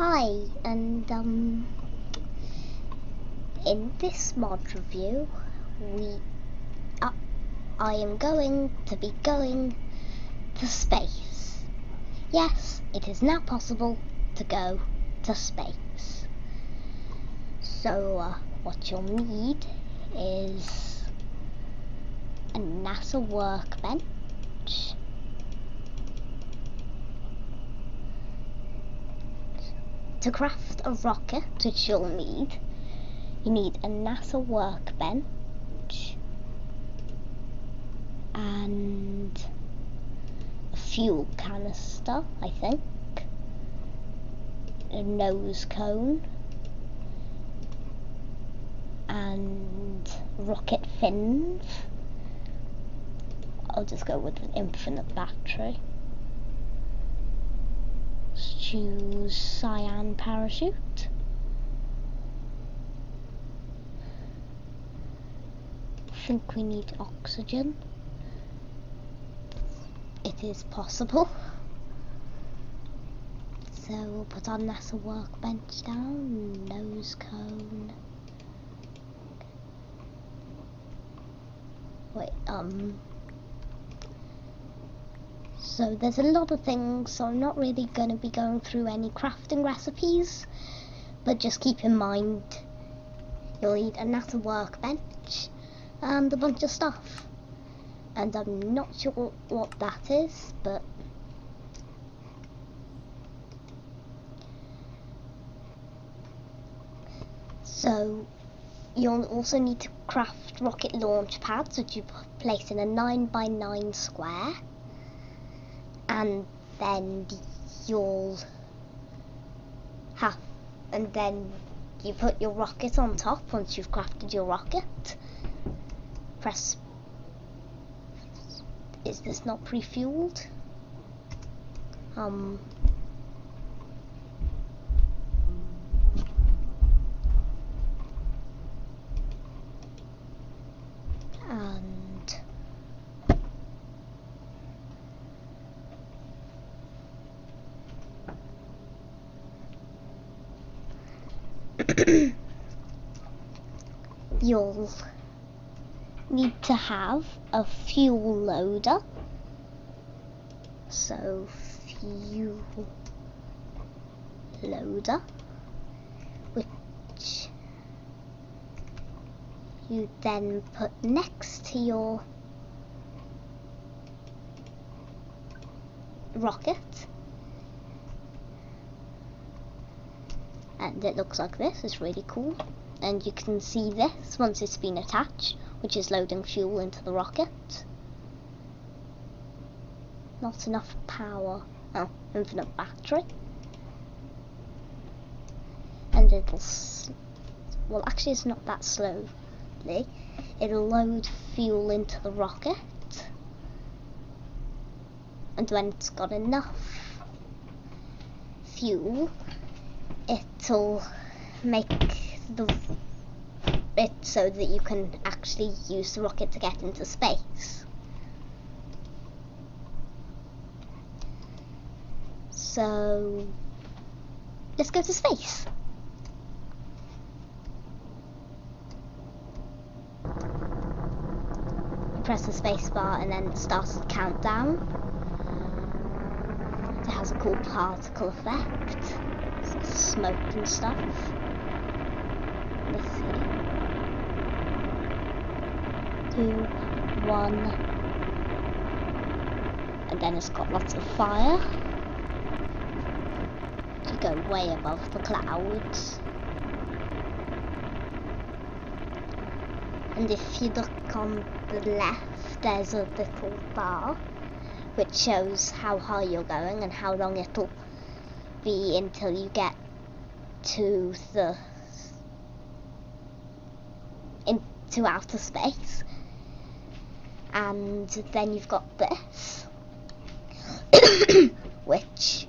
Hi, and in this mod review, I am going to be going to space. Yes, it is now possible to go to space. So what you'll need is a NASA workbench, to craft a rocket, which you'll need. You need a NASA workbench and a fuel canister, I think, a nose cone, and rocket fins. I'll just go with an infinite battery. Choose cyan parachute. I think we need oxygen. It is possible. So we'll put our NASA workbench down, nose cone. Wait, so there's a lot of things, so I'm not really going to be going through any crafting recipes, but just keep in mind you'll need a NASA workbench and a bunch of stuff, and I'm not sure what that is, but so you'll also need to craft rocket launch pads, which you place in a 9x9 square. And then you put your rocket on top once you've crafted your rocket. Press. Is this not pre-fueled? And you'll need to have a fuel loader. So fuel loader, which you then put next to your rocket. And it looks like this. It's really cool, and you can see this once it's been attached, which is loading fuel into the rocket. Not enough power. Oh, infinite battery. And it'll well, actually it's not that slowly. It'll load fuel into the rocket, and when it's got enough fuel, it'll make it so that you can actually use the rocket to get into space. So let's go to space. You press the space bar and then it starts the countdown. It has a cool particle effect. Smoke and stuff. Let's see. 2, 1, and then it's got lots of fire. You go way above the clouds. And if you look on the left, there's a little bar which shows how high you're going and how long it'll be until you get to into outer space. And then you've got this which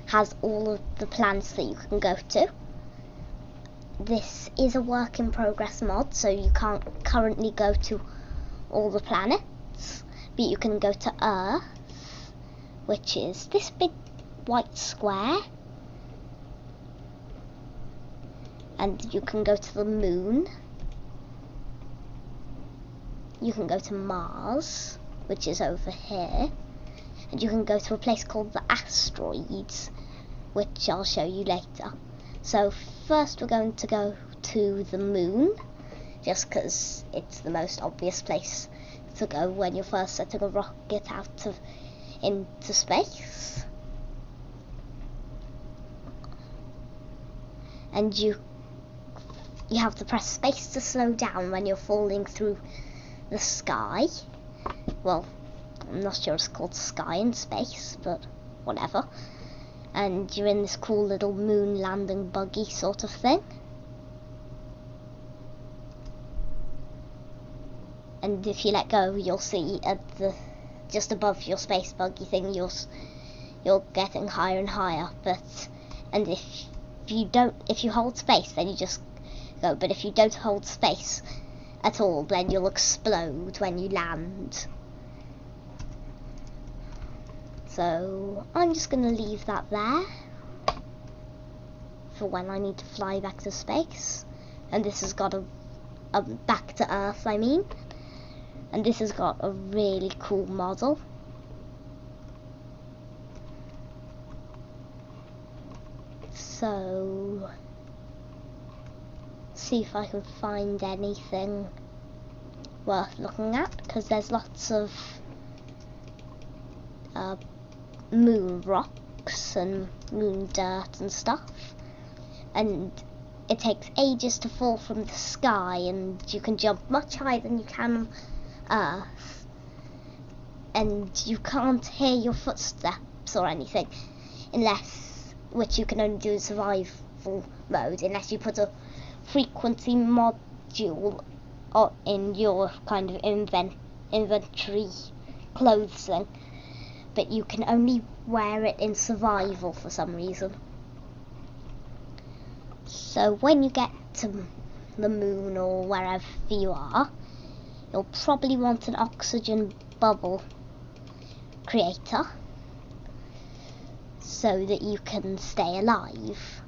has all of the planets that you can go to. This is a work in progress mod, so you can't currently go to all the planets, but you can go to Earth, which is this big white square, And you can go to the moon. You can go to Mars, which is over here. And you can go to a place called the asteroids, which I'll show you later. So first we're going to go to the moon, just because it's the most obvious place to go when you're first setting a rocket out into space. And you have to press space to slow down when you're falling through the sky. Well, I'm not sure it's called sky in space, but whatever. And you're in this cool little moon landing buggy sort of thing. And if you let go, you'll see at just above your space buggy thing, you're getting higher and higher. And if you hold space, then you just go. But if you don't hold space at all, then you'll explode when you land. So I'm just going to leave that there for when I need to fly back to space. And this has got a back to Earth, I mean. And this has got a really cool model. So see if I can find anything worth looking at, because there's lots of moon rocks and moon dirt and stuff, and it takes ages to fall from the sky, and you can jump much higher than you can on Earth, and you can't hear your footsteps or anything, which you can only do in survival mode, unless you put a frequency module in your kind of inventory clothes thing. But you can only wear it in survival for some reason. So when you get to the moon or wherever you are, you'll probably want an oxygen bubble creator so that you can stay alive.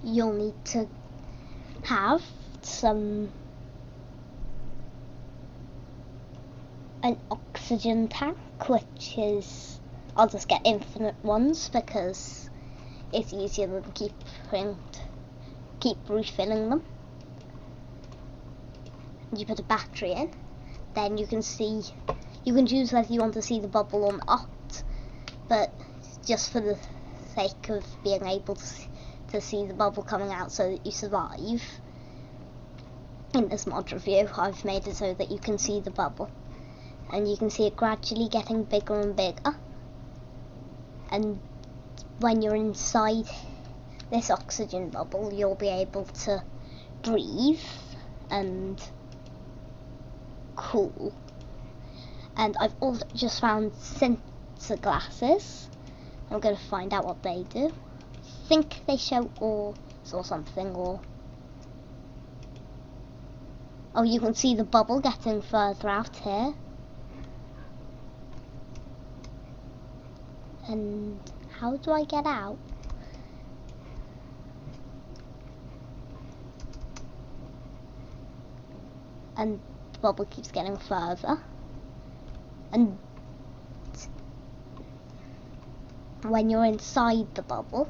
You'll need to have an oxygen tank, which is, I'll just get infinite ones because it's easier than keep refilling them. You put a battery in, then you can choose whether you want to see the bubble or not, but just for the sake of being able to see the bubble coming out so that you survive, in this mod review I've made it so that you can see the bubble. And you can see it gradually getting bigger and bigger. And when you're inside this oxygen bubble, you'll be able to breathe and cool. And I've also just found sensor glasses. I'm going to find out what they do. I think they show orbs or something, or... Oh, you can see the bubble getting further out here. And how do I get out? And the bubble keeps getting further. And when you're inside the bubble,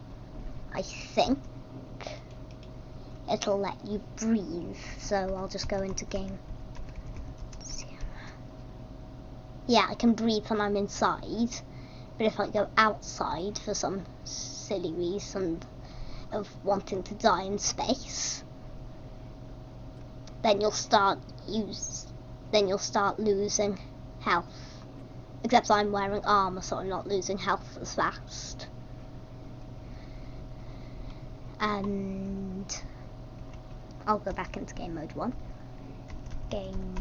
I think it'll let you breathe. So I'll just go into game. Yeah, I can breathe when I'm inside. But if I go outside for some silly reason of wanting to die in space, then you'll start losing health. Except I'm wearing armor, so I'm not losing health as fast. And I'll go back into game mode 1. Game.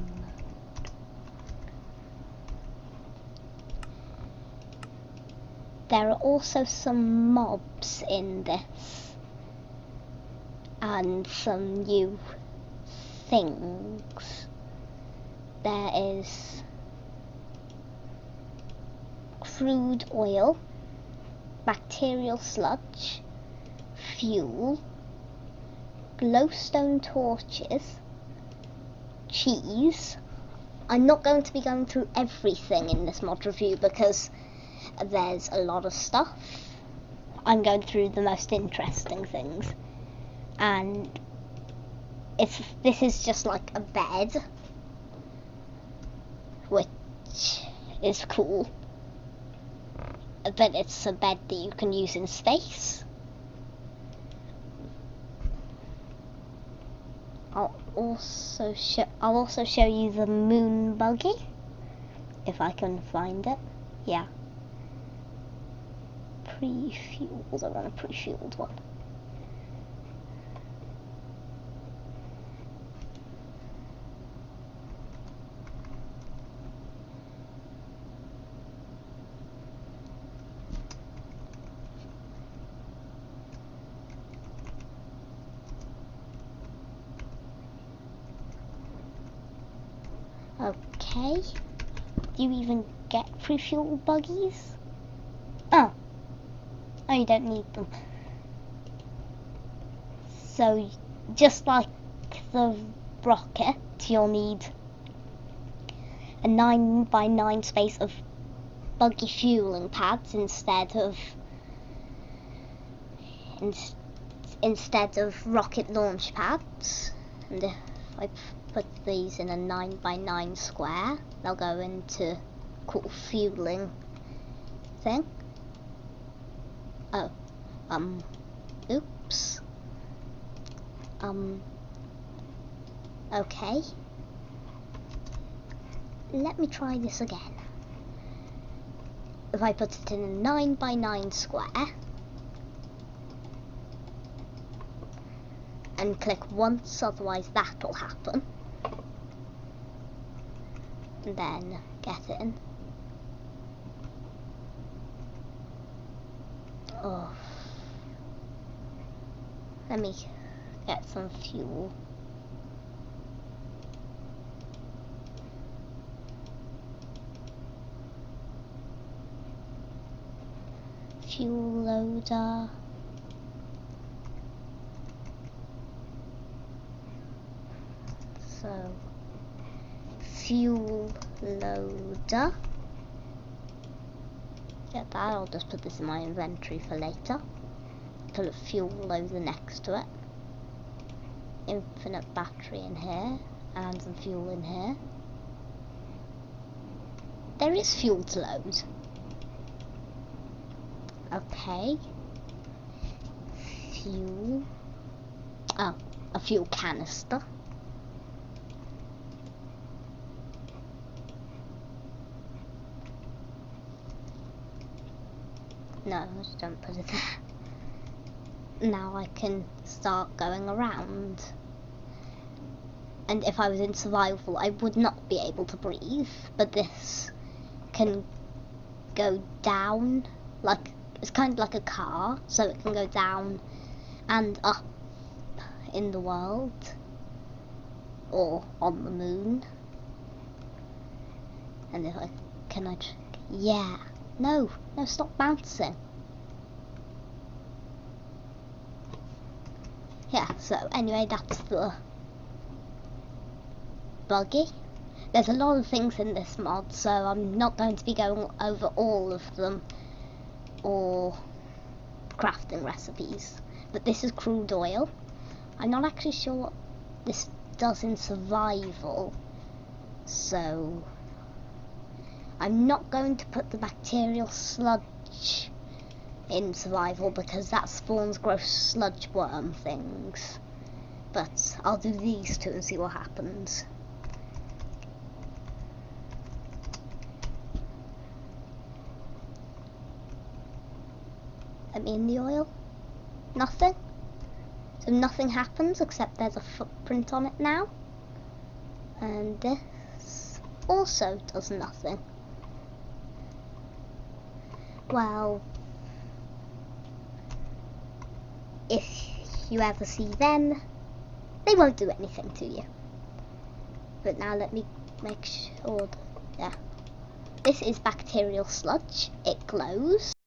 There are also some mobs in this, and some new things. There is crude oil, bacterial sludge, fuel, glowstone torches, cheese. I'm not going to be going through everything in this mod review because there's a lot of stuff. I'm going through the most interesting things, and this is just like a bed, which is cool, but it's a bed that you can use in space. I'll also show you the moon buggy if I can find it. Yeah. Pre-fueled. I want a pre-fueled one. Okay. Do you even get pre-fueled buggies? Oh. Oh, you don't need them. So, just like the rocket, you'll need a 9x9 space of buggy fueling pads instead of rocket launch pads. And if I put these in a 9x9 square, they'll go into cool fueling thing. Oh, oops. Okay. Let me try this again. If I put it in a 9x9 square and click once, otherwise that'll happen. And then get in. Oh. Let me get some fuel. Fuel loader. So, fuel loader. Get that, I'll just put this in my inventory for later. Put a fuel loader next to it. Infinite battery in here, and some fuel in here. There is fuel to load. Okay. Fuel. Oh, a fuel canister. No, just don't put it there. Now I can start going around. And if I was in survival, I would not be able to breathe. But this can go down, like, it's kind of like a car, so it can go down and up in the world, or on the moon. And if I, yeah. No, stop bouncing. Yeah, so anyway, that's the buggy. There's a lot of things in this mod, so I'm not going to be going over all of them or crafting recipes. But this is crude oil. I'm not actually sure what this does in survival, so I'm not going to put the bacterial sludge in survival because that spawns gross sludge worm things. But I'll do these two and see what happens. Let me in the oil. Nothing. So nothing happens except there's a footprint on it now. And this also does nothing. Well, if you ever see them, they won't do anything to you. But now let me make sure that, yeah. This is bacterial sludge. It glows.